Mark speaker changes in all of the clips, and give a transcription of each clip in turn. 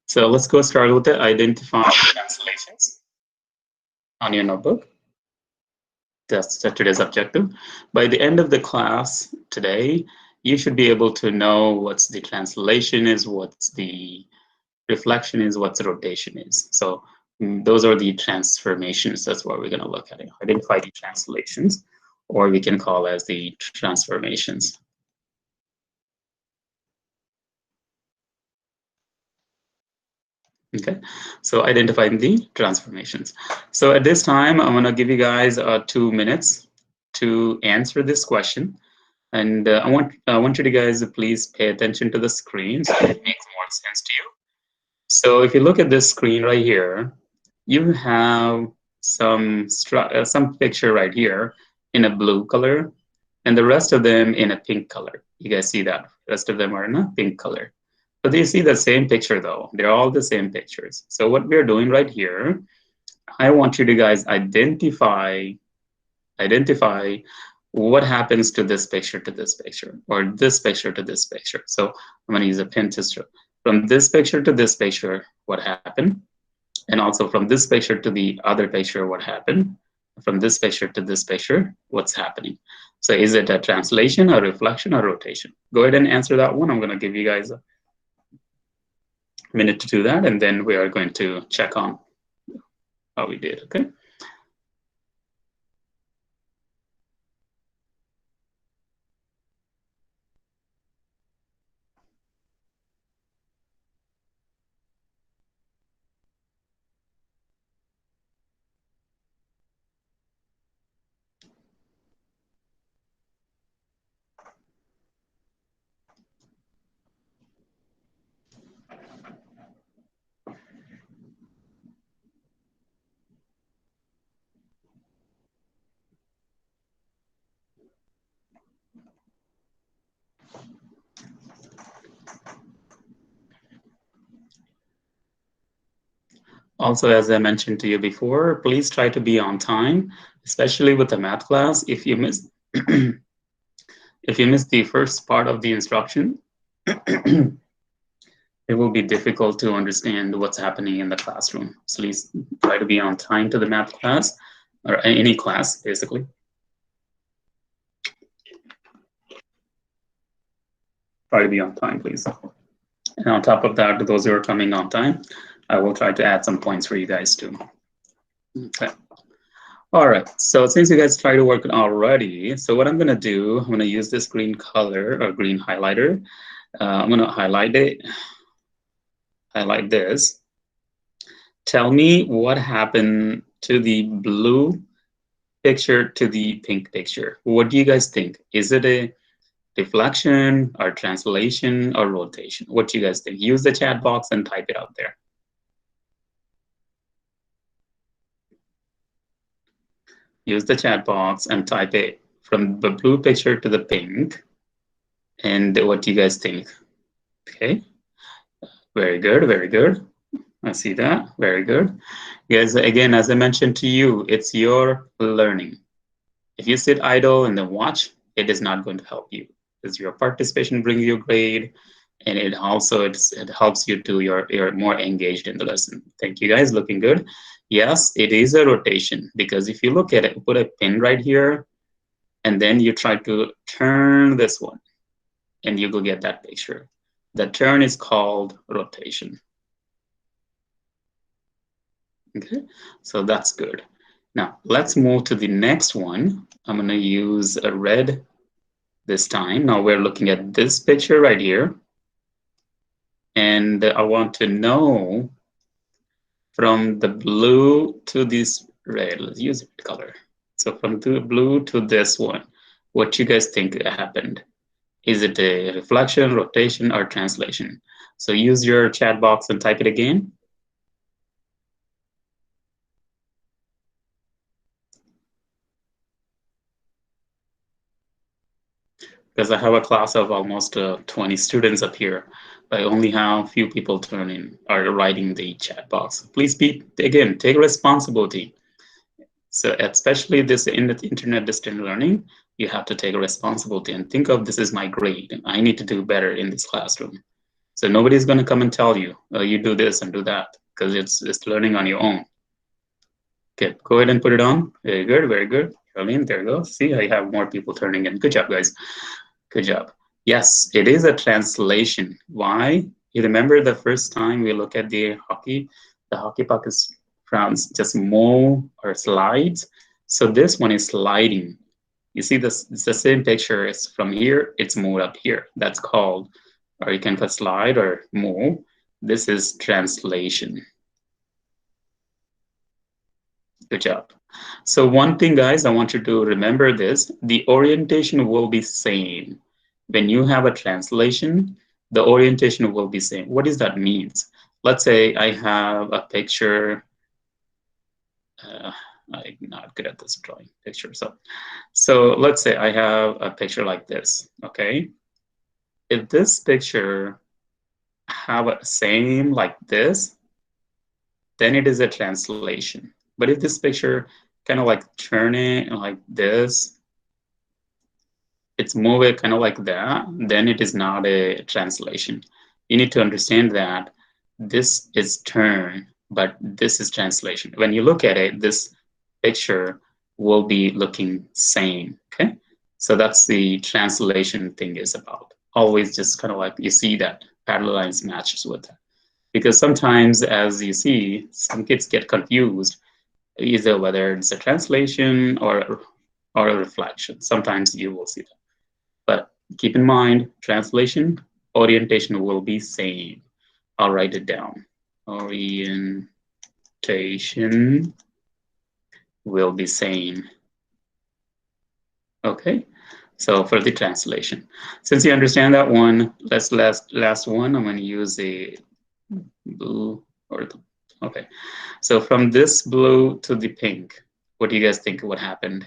Speaker 1: So let's go start with the identify translations on your notebook. That's today's objective. By the end of the class today, you should be able to know what's the translation is, what's the reflection is, what the rotation is. So those are the transformations. That's what we're going to look at. Identify the translations, or we can call as the transformations. Okay, so identifying the transformations. So at this time, I'm going to give you guys 2 minutes to answer this question. And I want you to guys to please pay attention to the screen so it makes more sense to you. So if you look at this screen right here, you have some picture right here in a blue color, and the rest of them in a pink color. You guys see that? The rest of them are in a pink color. But you see the same picture though. They're all the same pictures. So what we're doing right here, I want you to guys identify what happens to this picture to this picture, or this picture to this picture. So I'm going to use a pen to show. From this picture to this picture, what happened? And also from this picture to the other picture, what happened? From this picture to this picture, what's happening? So is it a translation, a reflection, or rotation? Go ahead and answer that one. I'm going to give you guys a minute to do that, and then we are going to check on how we did, okay? Also, as I mentioned to you before, please try to be on time, especially with the math class. If you miss if you miss the first part of the instruction, it will be difficult to understand what's happening in the classroom. So please try to be on time to the math class, or any class, basically. Try to be on time, please. And on top of that, those who are coming on time, I will try to add some points for you guys too. Okay. All right, so since you guys tried to work it already, so what I'm gonna do, I'm gonna use this green color or green highlighter. I'm gonna highlight this. Tell me what happened to the blue picture to the pink picture. What do you guys think? Is it a reflection or translation or rotation? What do you guys think? Use the chat box and type it out there. Use the chat box and type it from the blue picture to the pink. And what do you guys think? Okay, very good, very good. I see that, very good. Guys, again, as I mentioned to you, it's your learning. If you sit idle and then watch, it is not going to help you. Because your participation brings you a grade, and it also it helps you to you're more engaged in the lesson. Thank you guys, looking good. Yes, it is a rotation, because if you look at it, put a pin right here, and then you try to turn this one, and you go get that picture. The turn is called rotation. Okay, so that's good. Now let's move to the next one. I'm going to use a red this time. Now we're looking at this picture right here. And I want to know from the blue to this red, let's use red color. So from the blue to this one, what you guys think happened? Is it a reflection, rotation, or translation? So use your chat box and type it again. Because I have a class of almost 20 students up here, but I only have a few people turning or writing the chat box. Please take responsibility. So especially this in the internet distance learning, you have to take a responsibility and think of this is my grade. I need to do better in this classroom. So nobody's going to come and tell you, you do this and do that, because it's learning on your own. Okay, go ahead and put it on. Very good, very good. Caroline, there you go. See, I have more people turning in. Good job, guys. Good job. Yes, it is a translation. Why? You remember the first time we look at the hockey puck is just move or slides. So this one is sliding. You see this, it's the same picture. It's from here, it's moved up here. That's called, or you can put slide or move. This is translation. Good job. So one thing, guys, I want you to remember this. The orientation will be same. When you have a translation, the orientation will be same. What does that mean? Let's say I have a picture. I'm not good at this drawing picture. So let's say I have a picture like this, okay? If this picture have a same like this, then it is a translation. But if this picture kind of like turn it like this, it's move it kind of like that, then it is not a translation. You need to understand that this is turn, but this is translation. When you look at it, this picture will be looking same, okay? So that's the translation thing is about. Always just kind of like you see that parallel lines matches with that. Because sometimes, as you see, some kids get confused either whether it's a translation or a reflection. Sometimes you will see that. But keep in mind, translation, orientation will be same. I'll write it down. Orientation will be same. Okay, so for the translation. Since you understand that one, let's last one. I'm going to use a blue or okay. So from this blue to the pink, what do you guys think what happened?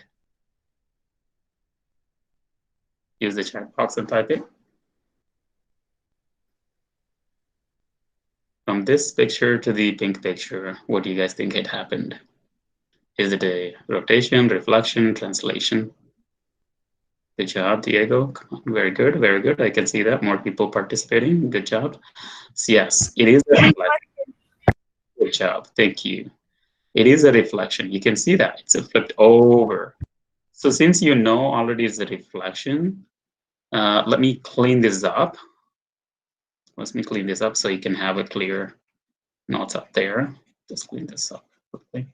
Speaker 1: Use the chat box and type it. From this picture to the pink picture, what do you guys think had happened? Is it a rotation, reflection, translation? Good job, Diego. Come on. Very good, very good. I can see that. More people participating. Good job. So yes, it is a reflection. Good job. Thank you. It is a reflection. You can see that. It's flipped over. So since you know already it's a reflection, let me clean this up. Let me clean this up so you can have a clear notes up there. Just clean this up quickly.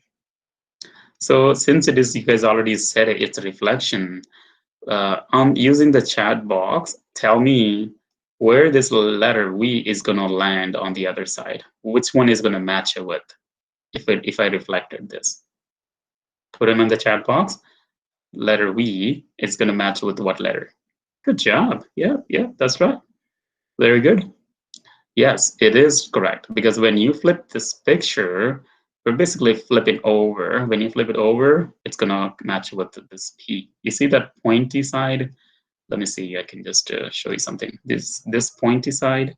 Speaker 1: So since it is, you guys already said it, it's a reflection. I'm using the chat box. Tell me where this letter V is going to land on the other side. Which one is going to match it with if I reflected this? Put them in the chat box. Letter V is going to match with what letter? Good job. Yeah, that's right. Very good. Yes, it is correct. Because when you flip this picture, we're basically flipping over. When you flip it over, it's going to match with this P. You see that pointy side? Let me see. I can just show you something. This pointy side,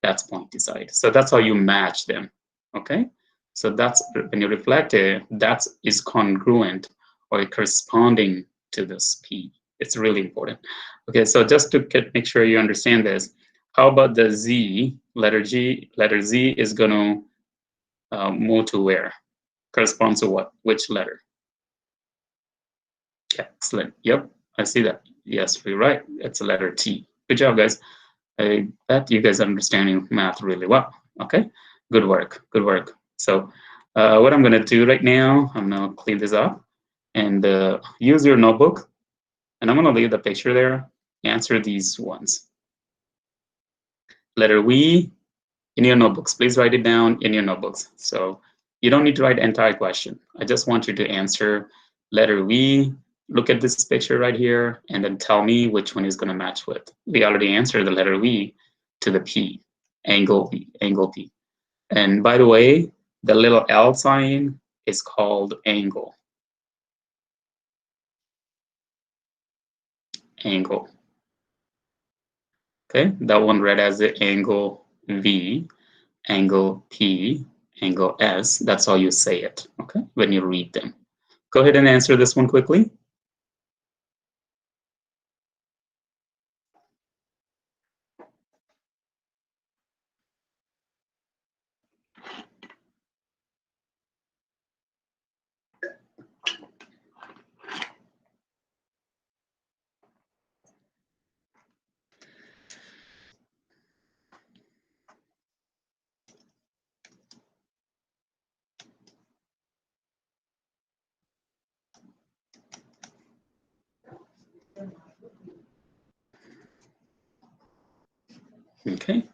Speaker 1: that's pointy side. So that's how you match them. Okay? So that's when you reflect it, that is congruent or corresponding to this P. It's really important. Okay, so just to make sure you understand this, how about the Z, letter G? Letter Z is going to move to where? Corresponds to what? Which letter? Excellent. Yep, I see that. Yes, we're right. It's a letter T. Good job, guys. I bet you guys are understanding math really well. Okay, good work. Good work. So what I'm going to do right now, I'm going to clean this up and use your notebook. And I'm going to leave the picture there. Answer these ones. Letter V in your notebooks. Please write it down in your notebooks. So you don't need to write the entire question. I just want you to answer letter V. Look at this picture right here and then tell me which one is going to match with. We already answered the letter V to the P, angle P, angle P. And by the way, the little L sign is called angle. Angle. Okay, that one read as the angle V, angle P, angle S. That's how you say it, okay, when you read them. Go ahead and answer this one quickly. Okay.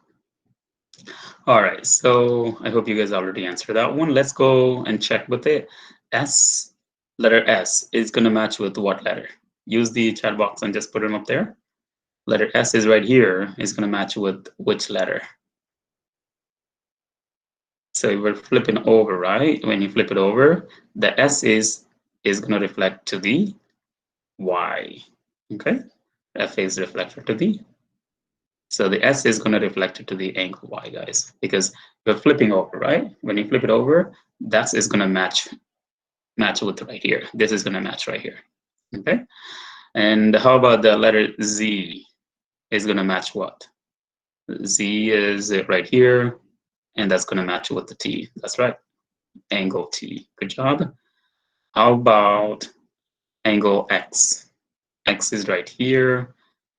Speaker 1: All right. So I hope you guys already answered that one. Let's go and check with it. S, letter S is going to match with what letter? Use the chat box and just put them up there. Letter S is right here, is going to match with which letter? So we're flipping over, right? When you flip it over, the S is going to reflect to the Y. Okay? F is reflected to the. So the S is going to reflect it to the angle Y, guys, because we're flipping over, right? When you flip it over, that is going to match with right here. This is going to match right here. Okay? And how about the letter Z is going to match what? Z is right here, and that's going to match with the T. That's right. Angle T. Good job. How about angle X? X is right here.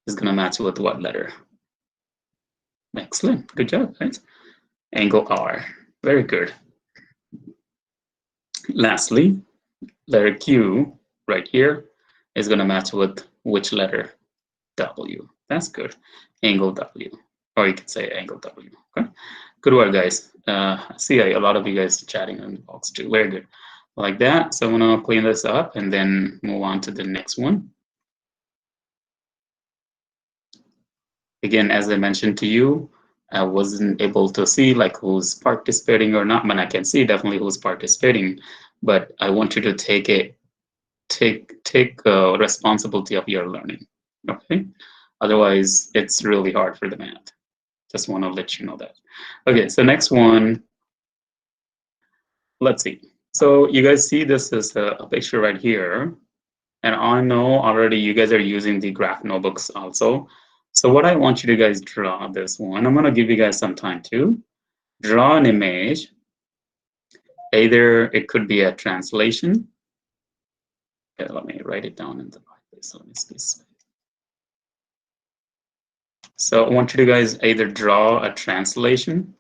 Speaker 1: Is going to match with what letter? Excellent. Good job, guys. Angle R. Very good. Lastly, letter Q right here is going to match with which letter? W. That's good. Angle W. Or you can say angle W. Okay. Good work, guys. I see a lot of you guys chatting in the box too. Very good. Like that. So I'm going to clean this up and then move on to the next one. Again, as I mentioned to you, I wasn't able to see like who's participating or not, but I can see definitely who's participating. But I want you to take responsibility of your learning. Okay, otherwise it's really hard for the math. Just want to let you know that. Okay, so next one. Let's see. So you guys see this is a picture right here. And I know already you guys are using the graph notebooks also. So what I want you to guys draw this one, I'm gonna give you guys some time to draw an image. Either it could be a translation. Okay, let me write it down in the right place. Let me see. So I want you to guys either draw a translation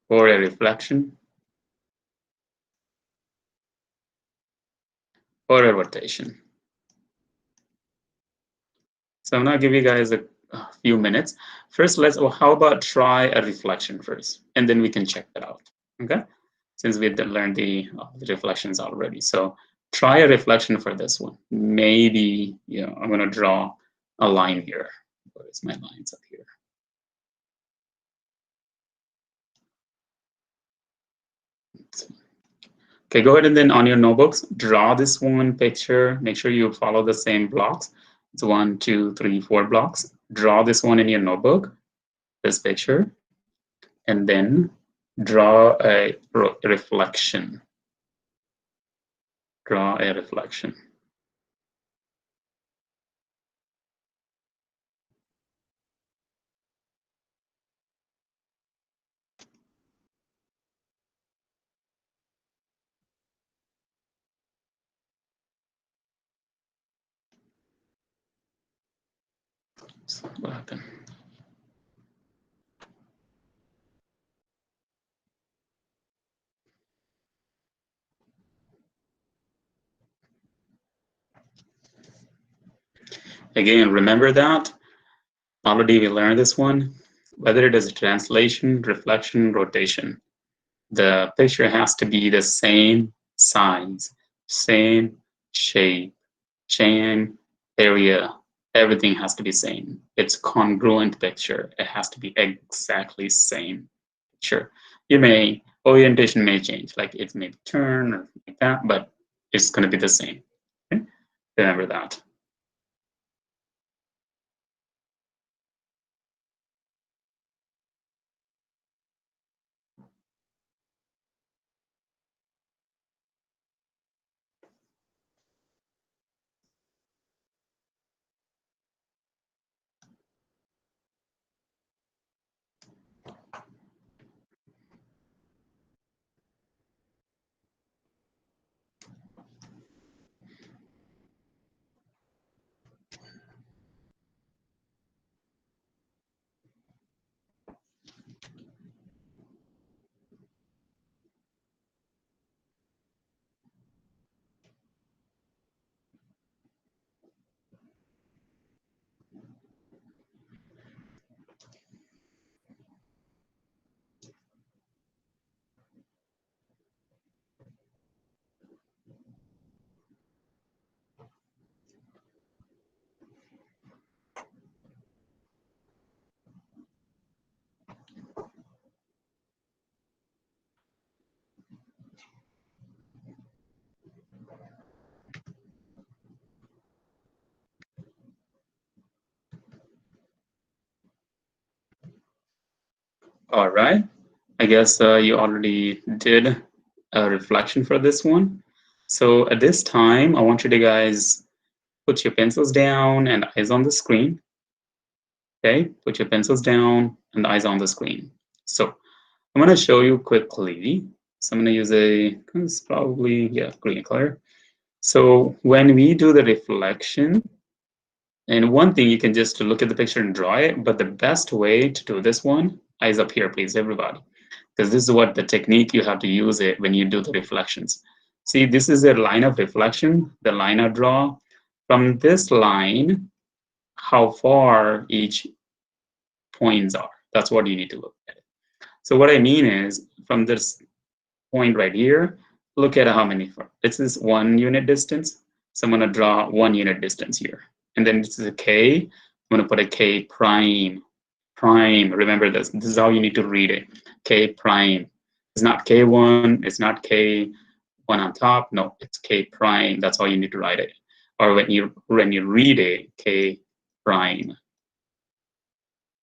Speaker 1: or a reflection or a rotation. So I'm gonna give you guys a few minutes. First, how about try a reflection first, and then we can check that out, okay? Since we learned the reflections already. So try a reflection for this one. Maybe, I'm gonna draw a line here. What is my lines up here? Okay, go ahead and then on your notebooks, draw this one picture. Make sure you follow the same blocks. It's 1, 2, 3, 4 blocks. Draw this one in your notebook, this picture, and then draw a reflection. Draw a reflection. So what happened? Again, remember that already we learned this one. Whether it is a translation, reflection, rotation, the picture has to be the same size, same shape, same area. Everything has to be same. It's congruent picture. It has to be exactly same picture. Orientation may change, like it may turn or like that, but it's going to be the same. Okay? Remember that. All right. I guess you already did a reflection for this one. So at this time, I want you to guys put your pencils down and eyes on the screen. Okay, put your pencils down and eyes on the screen. So I'm going to show you quickly. So I'm going to use it's probably, yeah, green color. So when we do the reflection, and one thing you can just look at the picture and draw it, but the best way to do this one, eyes up here, please, everybody, because this is what the technique you have to use it when you do the reflections. See, this is a line of reflection, the line I draw. From this line, how far each points are. That's what you need to look at. So what I mean is, from this point right here, look at how many. This is 1 unit distance. So I'm going to draw 1 unit distance here. And then this is a K. I'm going to put a K prime. Prime. Remember this. This is how you need to read it. K prime. It's not K1. It's not K1 on top. No, it's K prime. That's how you need to write it. Or when you read it, K prime.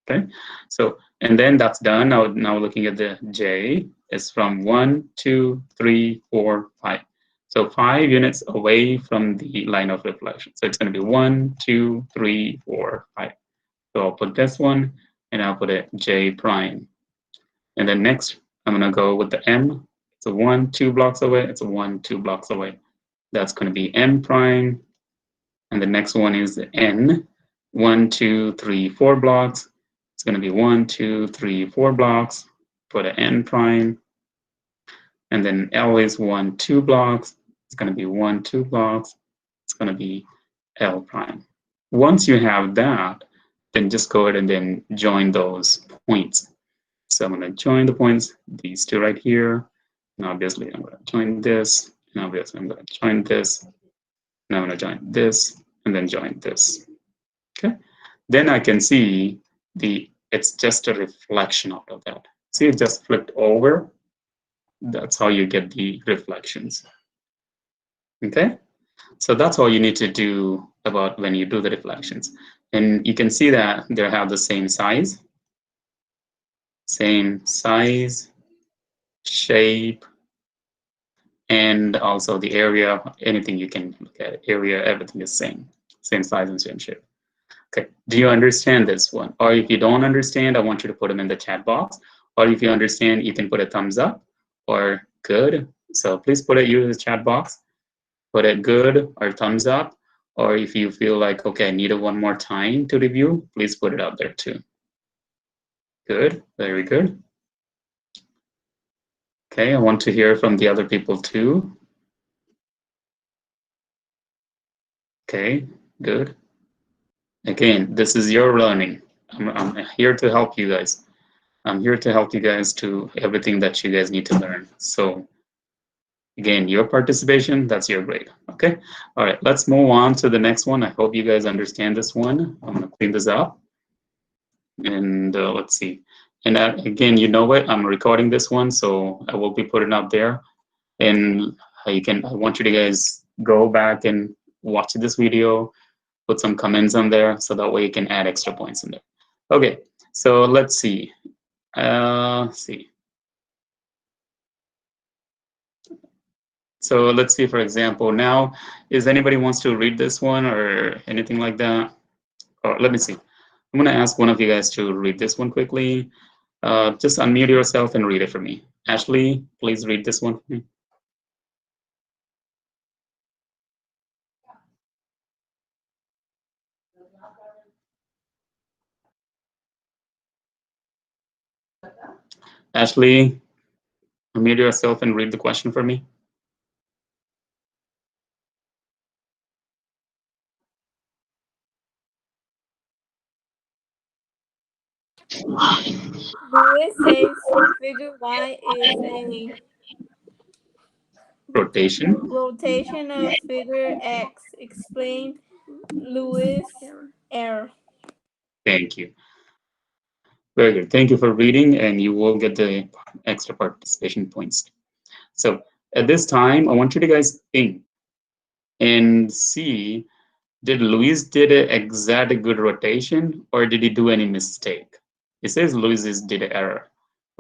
Speaker 1: Okay, so and then that's done. Now looking at the J is from 1, 2, 3, 4, 5. So 5 units away from the line of reflection. So it's going to be 1, 2, 3, 4, 5. So I'll put this one and I'll put a J prime. And then next, I'm going to go with the M. It's a 1, 2 blocks away. It's a 1, 2 blocks away. That's going to be M prime. And the next one is the N. 1, 2, 3, 4 blocks. It's going to be 1, 2, 3, 4 blocks. Put an N prime. And then L is 1, 2 blocks. It's going to be 1, 2 blocks. It's going to be L prime. Once you have that, then just go ahead and then join those points. So I'm going to join the points, these two right here. And obviously, I'm going to join this. And obviously, I'm going to join this. And I'm going to join this. And then join this. Okay. Then I can see it's just a reflection out of that. See, it just flipped over. That's how you get the reflections. Okay. So that's all you need to do about when you do the reflections. And you can see that they have the same size, shape, and also the area, anything you can look at, area, everything is same size and same shape. Okay, do you understand this one? Or if you don't understand, I want you to put them in the chat box. Or if you understand, you can put a thumbs up or good. So please put it, use the chat box, put it good or thumbs up. Or if you feel like, okay, I need it one more time to review, please put it out there too. Good, very good. Okay, I want to hear from the other people too. Okay, good. Again, this is your learning. I'm here to help you guys. I'm here to help you guys to everything that you guys need to learn. So again, your participation, that's your grade. Okay. All right, let's move on to the next one. I hope you guys understand this one. I'm going to clean this up. And let's see. And again, you know what? I'm recording this one, so I will be putting up there. And I want you to guys go back and watch this video, put some comments on there, so that way you can add extra points in there. Okay, so let's see. So let's see, for example, now, is anybody wants to read this one or anything like that? Or let me see. I'm going to ask one of you guys to read this one quickly. Just unmute yourself and read it for me. Ashley, please read this one for me. Ashley, unmute yourself and read the question for me.
Speaker 2: Lewis says figure Y is a
Speaker 1: rotation
Speaker 2: of figure X. Explain Lewis error.
Speaker 1: Thank you. Very good. Thank you for reading, and you will get the extra participation points. So at this time, I want you to guys think and see, did Luis did an exact good rotation, or did he do any mistake? It says Luis did an error.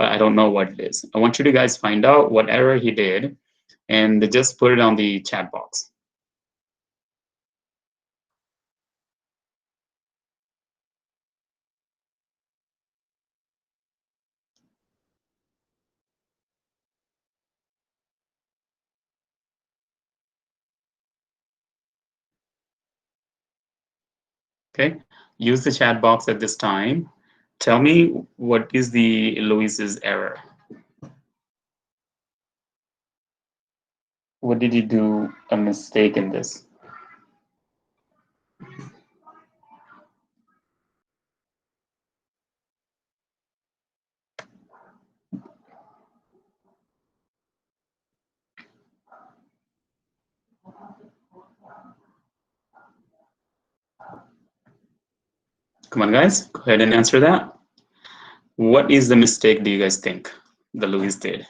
Speaker 1: but I don't know what it is. I want you to guys find out what error he did and just put it on the chat box. Okay, use the chat box at this time. Tell me what is the Louise's error. What did you do a mistake in this? Come on, guys, go ahead and answer that. What is the mistake do you guys think the Louise did?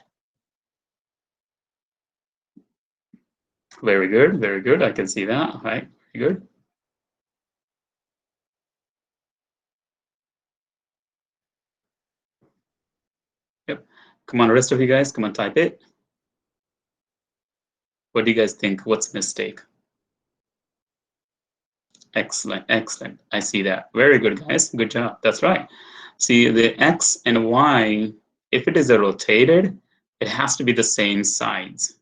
Speaker 1: Very good, very good. I can see that. All right, very good. Yep. Come on, rest of you guys, come on, type it. What do you guys think? What's the mistake? Excellent, excellent. I see that. Very good, guys. Good job. That's right. See, the X and Y, if it is a rotated, it has to be the same sides.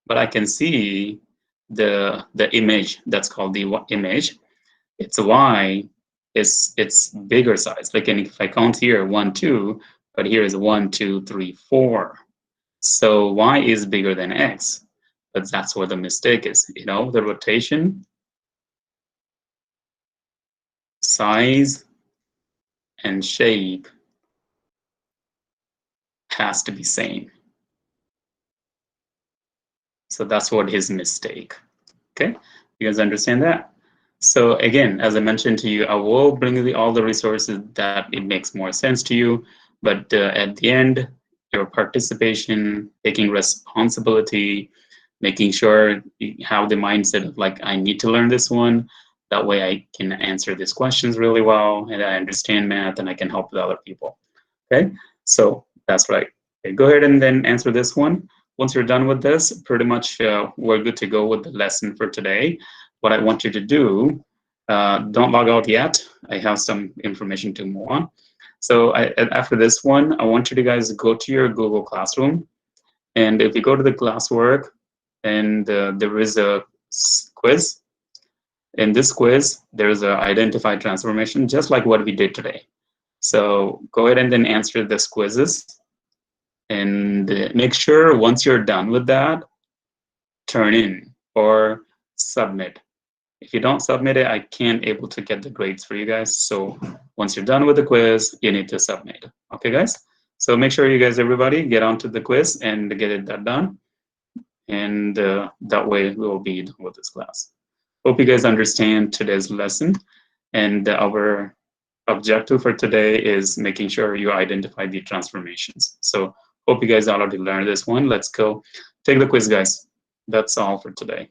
Speaker 1: But I can see the image, that's called the image. It's Y, it's bigger size. Like, and if I count here, 1, 2, but here is 1, 2, 3, 4. So Y is bigger than X, but that's where the mistake is. You know, the rotation, size, and shape has to be same. So that's what his mistake. Okay, you guys understand that? So again, as I mentioned to you, I will bring all the resources that it makes more sense to you. But at the end, your participation, taking responsibility, making sure you have the mindset of like, I need to learn this one. That way I can answer these questions really well and I understand math and I can help the other people. Okay, so that's right. Okay, go ahead and then answer this one. Once you're done with this, pretty much we're good to go with the lesson for today. What I want you to do, don't log out yet. I have some information to move on. So after this one, I want you to guys go to your Google Classroom. And if you go to the classwork, and there is a quiz. In this quiz, there is an identify transformation, just like what we did today. So go ahead and then answer this quizzes. And make sure once you're done with that, turn in or submit. If you don't submit it, I can't able to get the grades for you guys. So once you're done with the quiz, you need to submit. Okay, guys? So make sure you guys, everybody, get onto the quiz and get it done. And that way we'll be done with this class. Hope you guys understand today's lesson. And our objective for today is making sure you identify the transformations. So hope you guys already learned this one. Let's go take the quiz, guys. That's all for today.